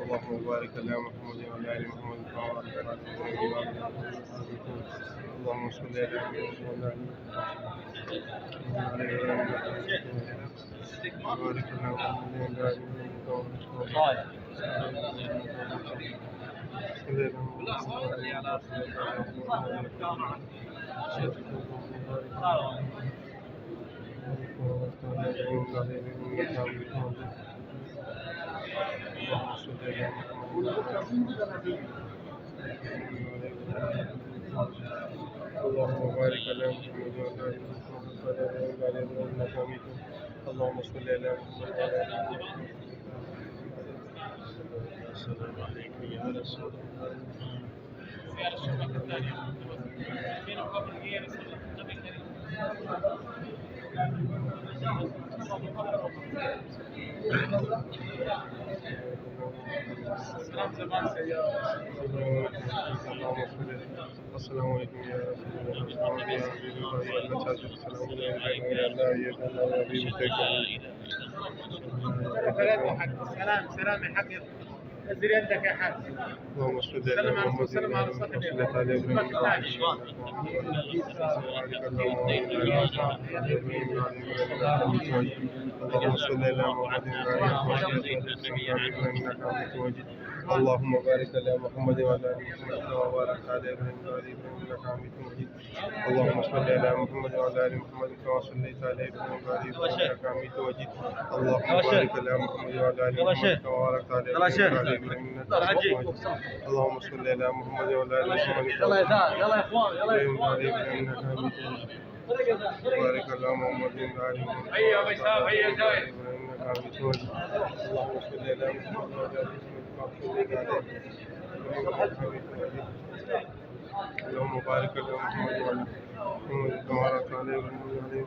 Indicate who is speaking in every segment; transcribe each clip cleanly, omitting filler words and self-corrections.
Speaker 1: اللهم بارك على محمد وعلى ال محمد كما باركت على ابراهيم وعلى ال ابراهيم. اللهم صل على محمد وعلى ال محمد وبارك على محمد وعلى ال اللهم بارك على محمد وعلى ال محمد. اللهم صل على محمد وعلى ال السلام عليكم يا رسول الله. السلام عليكم يا رسول الله.
Speaker 2: سلام يا حاج. نزل يدك يا حاج.
Speaker 1: اللهم صل على
Speaker 2: سلم على
Speaker 1: محمد
Speaker 2: سلم على صاحبي.
Speaker 1: اللهم صل على محمد اللهم بارك على محمد وعلى ال محمد كما باركت على ابراهيم وعلى ال ابراهيم انك حميد مجيد. اللهم صل على محمد وعلى ال محمد كما صليت على ابراهيم وعلى ال ابراهيم انك حميد مجيد. اللهم بارك على محمد وعلى ال محمد كما باركت على ابراهيم وعلى ال ابراهيم انك حميد مجيد. اللهم صل على محمد وعلى ال محمد
Speaker 2: يلا يا زاد يلا يا اخوان يلا يا
Speaker 1: وعلى ال ابراهيم انك حميد مجيد. بارك على محمد وعلى ال محمد
Speaker 2: هيا ابو اسحاق هيا زايد.
Speaker 1: اللهم صل على محمد وعلى ال اللهم بارك على محمد وعلى محمد كما باركت على ابراهيم وعلى ال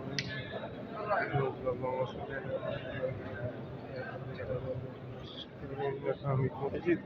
Speaker 1: ابراهيم. اللهم صل على انك حميد مجيد.